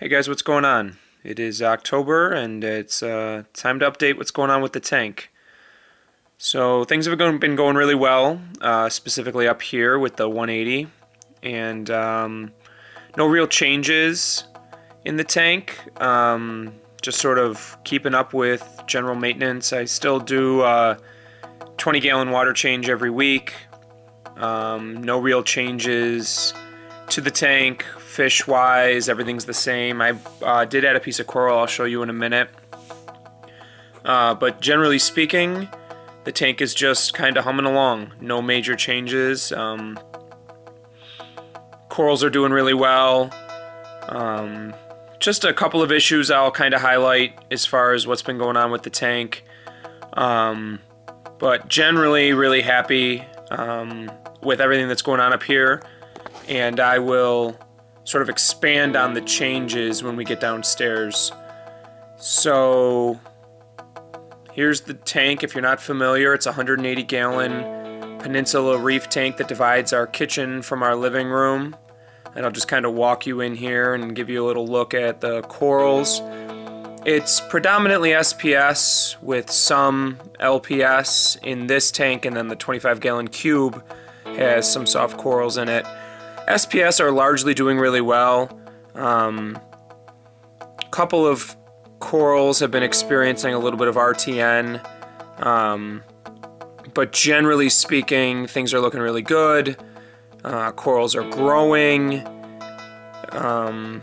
Hey guys, what's going on? It is October and it's time to update what's going on with the tank. So things have been going really well, specifically up here with the 180, and no real changes in the tank. Just sort of keeping up with general maintenance. I still do 20-gallon water change every week. No real changes to the tank. Fish wise, everything's the same. I did add a piece of coral I'll show you in a minute. But generally speaking, the tank is just kind of humming along. No major changes. Corals are doing really well. Just a couple of issues I'll kind of highlight as far as what's been going on with the tank. But generally really happy with everything that's going on up here. And I will sort of expand on the changes when we get downstairs. So here's the tank. If you're not familiar, it's a 180-gallon Peninsula Reef tank that divides our kitchen from our living room. And I'll just kind of walk you in here and give you a little look at the corals. It's predominantly SPS with some LPS in this tank, and then the 25-gallon cube has some soft corals in it. SPS are largely doing really well. Couple of corals have been experiencing a little bit of RTN, but generally speaking, things are looking really good. Corals are growing, and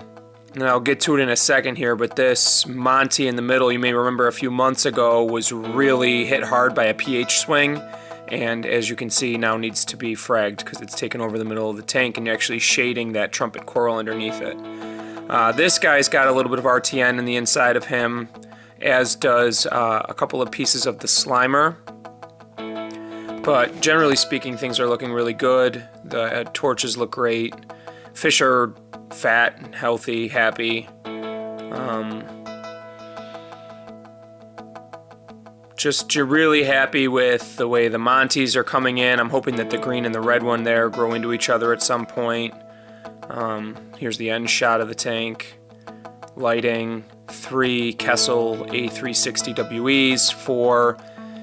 I'll get to it in a second here, but this Monty in the middle, you may remember a few months ago, was really hit hard by a pH swing. And as you can see, now needs to be fragged because it's taken over the middle of the tank and actually shading that trumpet coral underneath it. This guy's got a little bit of RTN in the inside of him, as does a couple of pieces of the Slimer. But generally speaking, things are looking really good. The torches look great. Fish are fat, healthy, happy. Just you're really happy with the way the Monties are coming in. I'm hoping that the green and the red one there grow into each other at some point. Here's the end shot of the tank. Lighting, 3 Kessel A360WEs, 4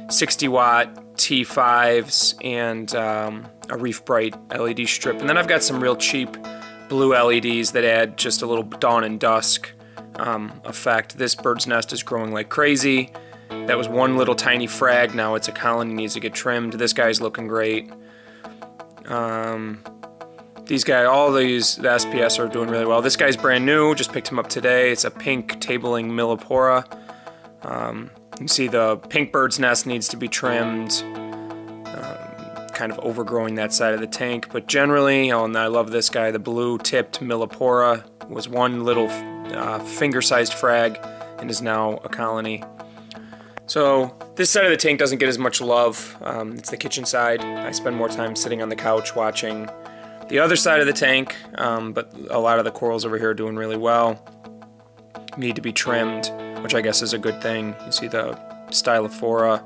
60-watt T5s, and a Reef Bright LED strip. And then I've got some real cheap blue LEDs that add just a little dawn and dusk effect. This bird's nest is growing like crazy. That was one little tiny frag. Now it's a colony, needs to get trimmed. This guy's looking great. These guys, the SPS are doing really well. This guy's brand new. Just picked him up today. It's a pink tabling Millipora. You can see the pink bird's nest needs to be trimmed. Kind of overgrowing that side of the tank. But generally, and I love this guy, the blue tipped Millipora. Was one little finger-sized frag and is now a colony. So this side of the tank doesn't get as much love. It's the kitchen side. I spend more time sitting on the couch watching the other side of the tank, but a lot of the corals over here are doing really well. Need to be trimmed, which I guess is a good thing. You see the Stylophora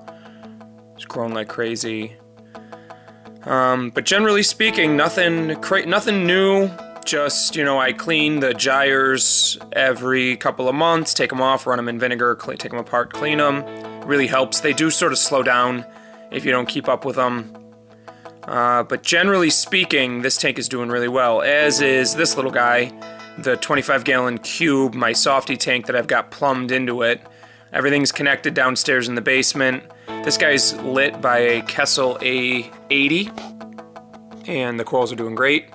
is growing like crazy. But generally speaking, nothing new. Just, I clean the gyres every couple of months, take them off, run them in vinegar, take them apart, clean them. Really helps. They do sort of slow down if you don't keep up with them. But generally speaking, this tank is doing really well, as is this little guy, the 25-gallon cube, my softy tank that I've got plumbed into it. Everything's connected downstairs in the basement. This guy's lit by a Kessel A80, and the corals are doing great.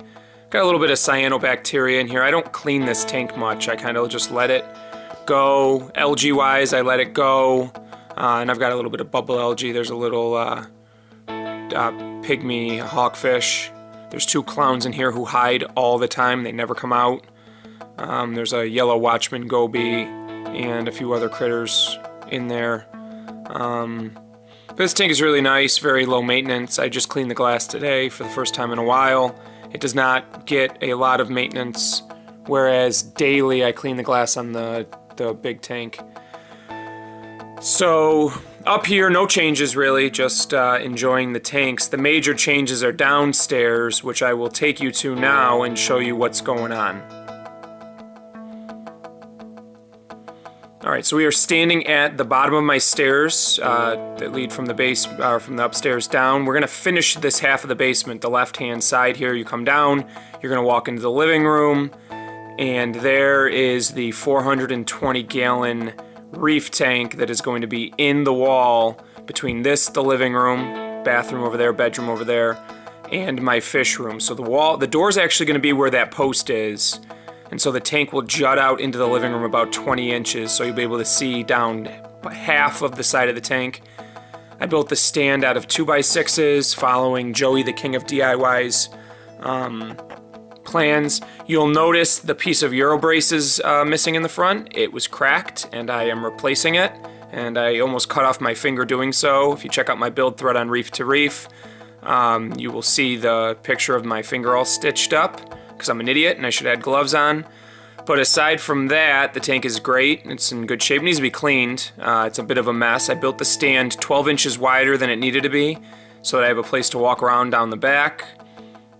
Got a little bit of cyanobacteria in here. I don't clean this tank much. I kind of just let it go. Algae-wise, I let it go. And I've got a little bit of bubble algae. There's a little pygmy hawkfish. There's 2 clowns in here who hide all the time. They never come out. There's a yellow watchman goby and a few other critters in there. But this tank is really nice, very low maintenance. I just cleaned the glass today for the first time in a while. It does not get a lot of maintenance, whereas daily I clean the glass on the big tank. So up here, no changes really, just enjoying the tanks. The major changes are downstairs, which I will take you to now and show you what's going on. All right, so we are standing at the bottom of my stairs that lead from the from the upstairs down. We're gonna finish this half of the basement, the left-hand side here. You come down, you're gonna walk into the living room, and there is the 420-gallon Reef tank that is going to be in the wall between the living room, bathroom over there, bedroom over there, and my fish room. So the door's actually gonna be where that post is. And so the tank will jut out into the living room about 20 inches, so you'll be able to see down half of the side of the tank. I built the stand out of 2x6s, following Joey, the king of DIY's plans. You'll notice the piece of Euro brace is missing in the front. It was cracked, and I am replacing it. And I almost cut off my finger doing so. If you check out my build thread on Reef to Reef, you will see the picture of my finger all stitched up, because I'm an idiot and I should add gloves on. But aside from that, the tank is great. It's in good shape. It needs to be cleaned. It's a bit of a mess. I built the stand 12 inches wider than it needed to be so that I have a place to walk around down the back.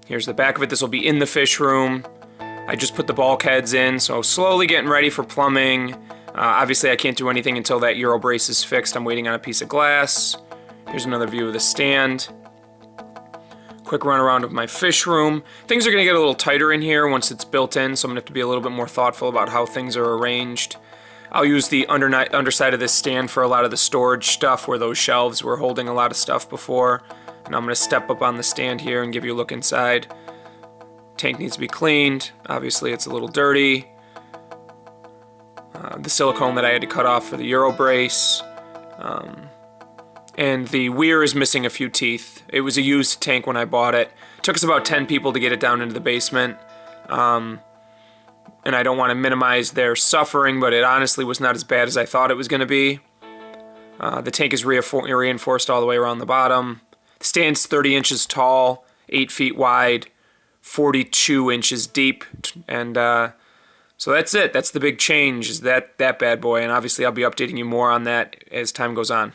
Here's the back of it. This will be in the fish room. I just put the bulkheads in, so slowly getting ready for plumbing. Obviously, I can't do anything until that Euro brace is fixed. I'm waiting on a piece of glass. Here's another view of the stand. Quick run around of my fish room. Things are going to get a little tighter in here once it's built in, so I'm going to have to be a little bit more thoughtful about how things are arranged. I'll use the underside of this stand for a lot of the storage stuff where those shelves were holding a lot of stuff before. And I'm going to step up on the stand here and give you a look inside. Tank needs to be cleaned. Obviously it's a little dirty. The silicone that I had to cut off for the Euro brace. And the weir is missing a few teeth. It was a used tank when I bought it. It took us about 10 people to get it down into the basement. And I don't want to minimize their suffering, but it honestly was not as bad as I thought it was going to be. The tank is reinforced all the way around the bottom. The stand's 30 inches tall, 8 feet wide, 42 inches deep. And so that's it. That's the big change, is that bad boy. And obviously I'll be updating you more on that as time goes on.